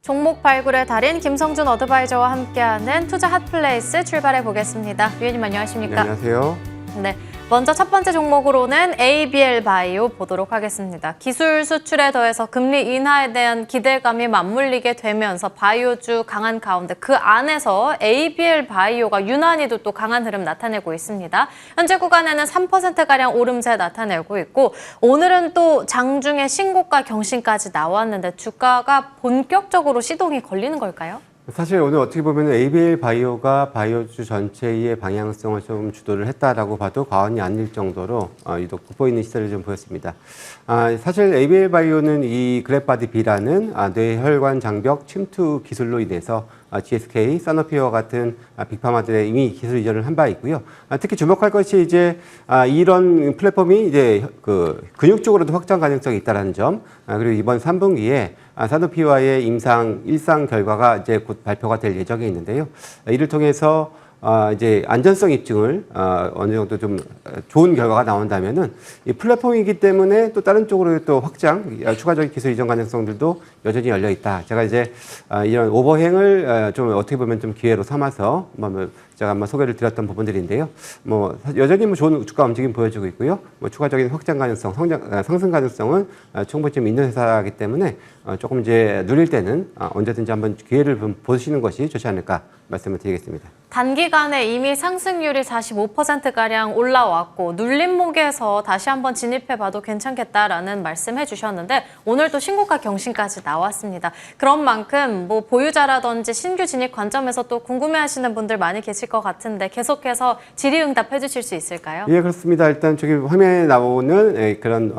종목 발굴의 달인 김성준 어드바이저와 함께하는 투자 핫플레이스 출발해 보겠습니다. 위원님 안녕하십니까? 네, 안녕하세요. 네, 먼저 첫 번째 종목으로는 ABL 바이오 보도록 하겠습니다. 기술 수출에 더해서 금리 인하에 대한 기대감이 맞물리게 되면서 바이오주 강한 가운데 그 안에서 ABL 바이오가 유난히도 또 강한 흐름 나타내고 있습니다. 현재 구간에는 3%가량 오름세 나타내고 있고 오늘은 또 장중에 신고가 경신까지 나왔는데 주가가 본격적으로 시동이 걸리는 걸까요? 사실 오늘 어떻게 보면 ABL 바이오가 바이오주 전체의 방향성을 좀 주도를 했다라고 봐도 과언이 아닐 정도로 유독 돋보이는 시세를 좀 보였습니다. 사실 ABL 바이오는 이 그래파디 B라는 뇌혈관 장벽 침투 기술로 인해서 GSK, 사노피와 같은 빅파마들의 이미 기술 이전을 한 바 있고요. 특히 주목할 것이 이제 이런 플랫폼이 이제 그 근육 쪽으로도 확장 가능성이 있다는 점, 그리고 이번 3분기에 사노피와의 일상 결과가 이제 곧 발표가 될 예정에 있는데요. 이를 통해서 이제 안전성 입증을 어느 정도 좀 좋은 결과가 나온다면은 이 플랫폼이기 때문에 또 다른 쪽으로 또 확장, 추가적인 기술 이전 가능성들도 여전히 열려 있다. 제가 이제 이런 오버행을 좀 어떻게 보면 좀 기회로 삼아서 제가 한번 소개를 드렸던 부분들인데요. 여전히 좋은 주가 움직임 보여주고 있고요. 추가적인 확장 가능성, 상승 가능성은 충분히 좀 있는 회사이기 때문에 조금 이제 누릴 때는 언제든지 한번 기회를 보시는 것이 좋지 않을까 말씀을 드리겠습니다. 단기간에 이미 상승률이 45%가량 올라왔고 눌림목에서 다시 한번 진입해봐도 괜찮겠다라는 말씀해 주셨는데 오늘 또 신고가 경신까지 나왔습니다. 그런 만큼 보유자라든지 신규 진입 관점에서 또 궁금해하시는 분들 많이 계실 것 같은데 계속해서 질의응답해 주실 수 있을까요? 예, 그렇습니다. 일단 저기 화면에 나오는 그런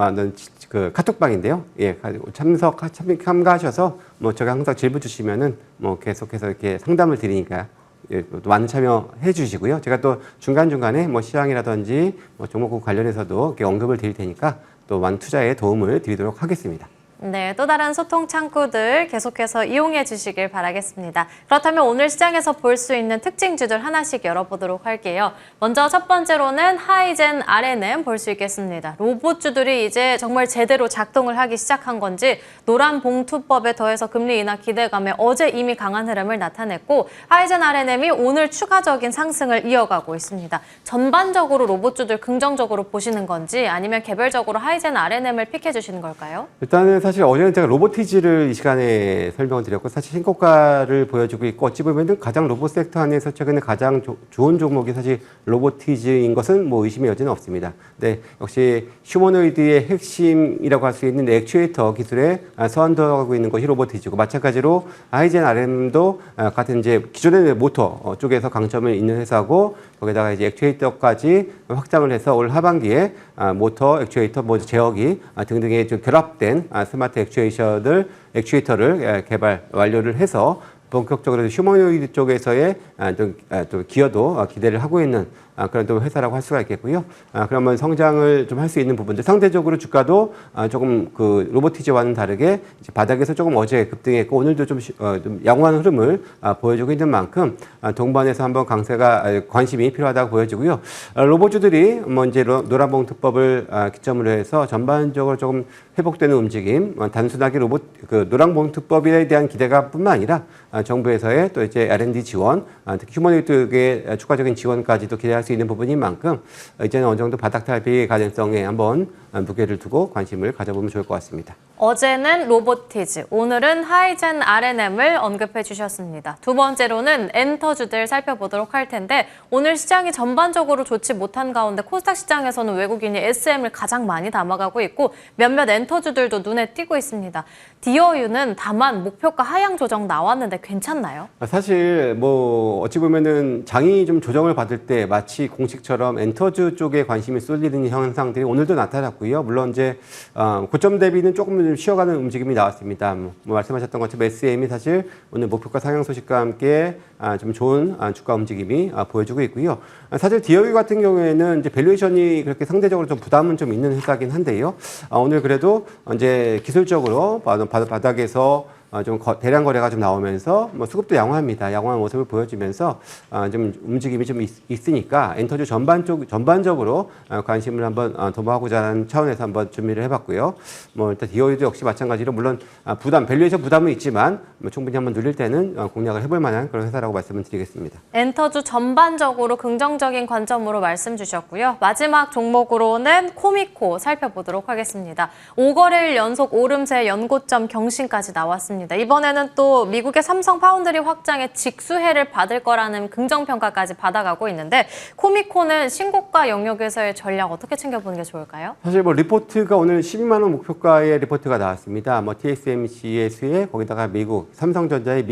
그 카톡방인데요. 예, 참가하셔서 제가 항상 질문 주시면은 계속해서 이렇게 상담을 드리니까 예, 또 많은 참여해 주시고요. 제가 또 중간중간에 시황이라든지 종목국 관련해서도 이렇게 언급을 드릴 테니까 또 많은 투자에 도움을 드리도록 하겠습니다. 네, 또 다른 소통 창구들 계속해서 이용해 주시길 바라겠습니다. 그렇다면 오늘 시장에서 볼 수 있는 특징주들 하나씩 열어보도록 할게요. 먼저 첫 번째로는 하이젠 R&M 볼 수 있겠습니다. 로봇주들이 이제 정말 제대로 작동을 하기 시작한 건지 노란 봉투법에 더해서 금리 인하 기대감에 어제 이미 강한 흐름을 나타냈고 하이젠 R&M이 오늘 추가적인 상승을 이어가고 있습니다. 전반적으로 로봇주들 긍정적으로 보시는 건지 아니면 개별적으로 하이젠 R&M을 픽해 주시는 걸까요? 일단은 사실 어제는 제가 로보티지를 이 시간에 설명을 드렸고 사실 신고가를 보여주고 있고 어찌 보면 가장 로봇 섹터 안에서 최근에 가장 좋은 종목이 사실 로보티지인 것은 의심의 여지는 없습니다. 네, 역시 휴머노이드의 핵심이라고 할 수 있는 액추에이터 기술에 선도하고 있는 것이 로보티지고 마찬가지로 하이젠 RM도 같은 이제 기존의 모터 쪽에서 강점을 있는 회사고 거기다가 이제 액추에이터까지 확장을 해서 올 하반기에 모터, 액추에이터, 제어기 등등의 좀 결합된 스마트 액추에이터를 개발 완료를 해서 본격적으로 휴머노이드 쪽에서의 또 기여도 기대를 하고 있는 그런 또 회사라고 할 수가 있겠고요. 그러면 성장을 좀 할 수 있는 부분들 상대적으로 주가도 조금 그 로보티지와는 다르게 이제 바닥에서 조금 어제 급등했고 오늘도 좀 양호한 흐름을 보여주고 있는 만큼 동반해서 한번 관심이 필요하다고 보여지고요. 로봇주들이 이제 노란봉투법을 기점으로 해서 전반적으로 조금 회복되는 움직임, 단순하게 노란봉투법에 대한 기대감뿐만 아니라 정부에서의 또 이제 R&D 지원, 특히 휴머노이드의 추가적인 지원까지도 기대할 수 있는 부분인 만큼 이제는 어느 정도 바닥 탈피 가능성에 한번 무게를 두고 관심을 가져보면 좋을 것 같습니다. 어제는 로보티즈, 오늘은 하이젠 R&M을 언급해 주셨습니다. 두 번째로는 엔터주들 살펴보도록 할 텐데 오늘 시장이 전반적으로 좋지 못한 가운데 코스닥 시장에서는 외국인이 SM을 가장 많이 담아가고 있고 몇몇 엔터주들도 눈에 띄고 있습니다. 디어유는 다만 목표가 하향 조정 나왔는데 괜찮나요? 사실 어찌 보면은 장이 좀 조정을 받을 때 마치 공식처럼 엔터주 쪽에 관심이 쏠리는 현상들이 오늘도 나타났고요. 물론 이제 고점 대비는 조금 좀 쉬어가는 움직임이 나왔습니다. 말씀하셨던 것처럼 SM이 사실 오늘 목표가 상향 소식과 함께 좀 좋은 주가 움직임이 보여주고 있고요. 사실 디어유 같은 경우에는 이제 밸류에이션이 그렇게 상대적으로 좀 부담은 좀 있는 회사긴 한데요. 오늘 그래도 이제 기술적으로 바닥에서 좀 대량 거래가 좀 나오면서 뭐 수급도 양호합니다. 양호한 모습을 보여주면서 좀 움직임이 좀 있으니까 엔터주 전반적으로 관심을 한번 도모하고자 하는 차원에서 한번 준비를 해봤고요. 뭐 일단 디오이도 역시 마찬가지로 물론 밸류에이션 부담은 있지만 뭐 충분히 한번 누릴 때는 공략을 해볼 만한 그런 회사라고 말씀을 드리겠습니다. 엔터주 전반적으로 긍정적인 관점으로 말씀 주셨고요. 마지막 종목으로는 코미코 살펴보도록 하겠습니다. 5거래일 연속 오름세 연고점 경신까지 나왔습니다. 이번에는 또 미국의 삼성 파운드리 확장에 직수혜를 받을 거라는 긍정평가까지 받아가고 있는데 코미코는 신고가 영역에서의 전략 어떻게 챙겨보는 게 좋을까요? 사실 뭐 리포트가 오늘 12만 원 목표가의 리포트가 나왔습니다. 뭐 TSMC의 수혜, 거기다가 미국 삼성전자의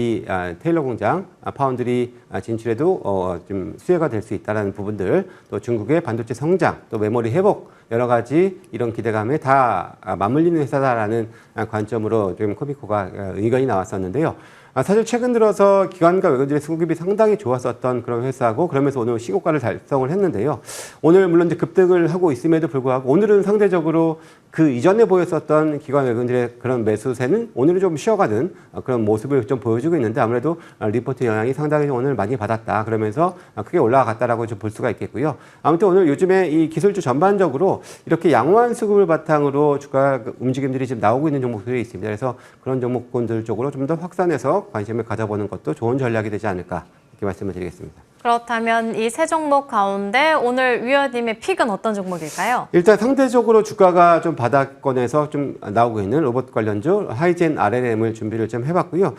테일러 공장 파운드리 진출에도 좀 수혜가 될 수 있다는 부분들, 또 중국의 반도체 성장, 또 메모리 회복 여러 가지 이런 기대감에 다 맞물리는 회사다라는 관점으로 좀 코미코가 의견이 나왔었는데요. 사실 최근 들어서 기관과 외국인들의 수급이 상당히 좋았었던 그런 회사고, 그러면서 오늘 시고가를 달성을 했는데요. 오늘 물론 이제 급등을 하고 있음에도 불구하고 오늘은 상대적으로 그 이전에 보였었던 기관 외국인들의 그런 매수세는 오늘은 좀 쉬어가는 그런 모습을 좀 보여주고 있는데, 아무래도 리포트 영향이 상당히 오늘 많이 받았다. 그러면서 크게 올라갔다라고 좀 볼 수가 있겠고요. 아무튼 오늘 요즘에 이 기술주 전반적으로 이렇게 양호한 수급을 바탕으로 주가 움직임들이 지금 나오고 있는 종목들이 있습니다. 그래서 그런 종목군들 쪽으로 좀 더 확산해서 관심을 가져보는 것도 좋은 전략이 되지 않을까 이렇게 말씀을 드리겠습니다. 그렇다면 이 세 종목 가운데 오늘 위원님의 픽은 어떤 종목일까요? 일단 상대적으로 주가가 좀 바닥권에서 좀 나오고 있는 로봇 관련주 하이젠 RNM을 준비를 좀 해봤고요.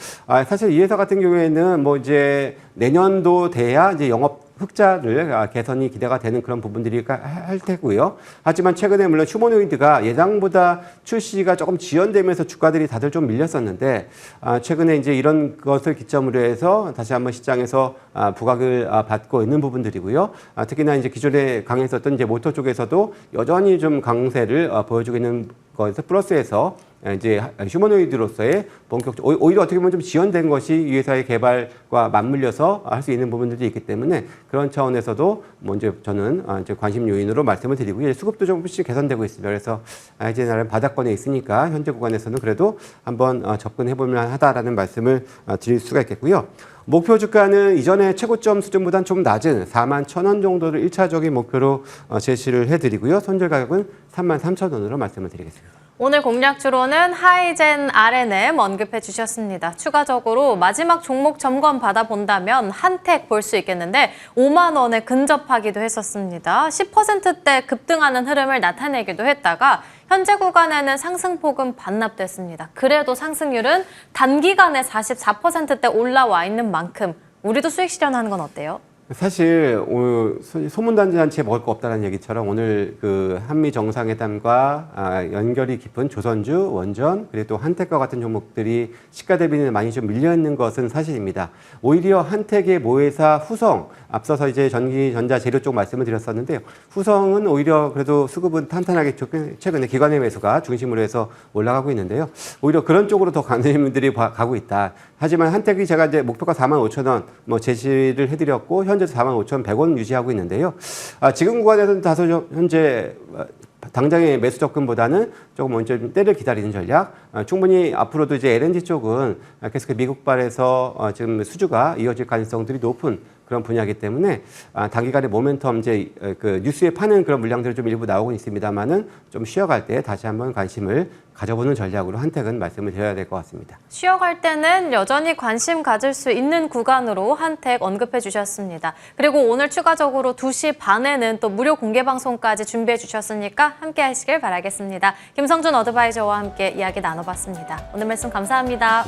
사실 이 회사 같은 경우에는 뭐 이제 내년도 돼야 이제 영업 흑자를 개선이 기대가 되는 그런 부분들이 할 테고요. 하지만 최근에 물론 휴머노이드가 예상보다 출시가 조금 지연되면서 주가들이 다들 좀 밀렸었는데, 최근에 이제 이런 것을 기점으로 해서 다시 한번 시장에서 부각을 받고 있는 부분들이고요. 특히나 이제 기존에 강했었던 이제 모터 쪽에서도 여전히 좀 강세를 보여주고 있는 것에서 플러스해서 이제 휴머노이드로서의 오히려 어떻게 보면 좀 지연된 것이 이 회사의 개발과 맞물려서 할 수 있는 부분들이 있기 때문에 그런 차원에서도 뭐 이제 저는 이제 관심 요인으로 말씀을 드리고요. 수급도 조금씩 개선되고 있습니다. 그래서 이제 나름 바닥권에 있으니까 현재 구간에서는 그래도 한번 접근해 볼만 하다라는 말씀을 드릴 수가 있겠고요. 목표 주가는 이전에 최고점 수준보다는 좀 낮은 41,000원 정도를 1차적인 목표로 제시를 해드리고요. 손절 가격은 33,000원으로 말씀을 드리겠습니다. 오늘 공략주로는 하이젠 RNM 언급해 주셨습니다. 추가적으로 마지막 종목 점검 받아본다면 한택 볼 수 있겠는데 5만 원에 근접하기도 했었습니다. 10%대 급등하는 흐름을 나타내기도 했다가 현재 구간에는 상승폭은 반납됐습니다. 그래도 상승률은 단기간에 44%대 올라와 있는 만큼 우리도 수익 실현하는 건 어때요? 사실 오늘 소문단지한테 먹을 거 없다는 얘기처럼 오늘 그 한미 정상회담과 연결이 깊은 조선주, 원전, 그리고 또 한택과 같은 종목들이 시가 대비는 많이 좀 밀려 있는 것은 사실입니다. 오히려 한택의 모회사 후성, 앞서서 이제 전기 전자 재료 쪽 말씀을 드렸었는데요. 후성은 오히려 그래도 수급은 탄탄하게 최근에 기관의 매수가 중심으로 해서 올라가고 있는데요. 오히려 그런 쪽으로 더 관심들이 가고 있다. 하지만 한택이 제가 이제 목표가 45,000원 뭐 제시를 해드렸고 현재 45,100원 유지하고 있는데요. 지금 구간에서는 다소 현재 당장의 매수 접근보다는 조금 먼저 좀 때를 기다리는 전략. 충분히 앞으로도 이제 LNG 쪽은 계속 미국발에서 지금 수주가 이어질 가능성들이 높은 그런 분야이기 때문에 단기간에 모멘텀 이제 그 뉴스에 파는 그런 물량들이 좀 일부 나오고 있습니다만은 좀 쉬어갈 때 다시 한번 관심을 가져보는 전략으로 한택은 말씀을 드려야 될 것 같습니다. 쉬어갈 때는 여전히 관심 가질 수 있는 구간으로 한택 언급해 주셨습니다. 그리고 오늘 추가적으로 2시 반에는 또 무료 공개 방송까지 준비해 주셨으니까 함께 하시길 바라겠습니다. 김성준 어드바이저와 함께 이야기 나눠봤습니다. 오늘 말씀 감사합니다.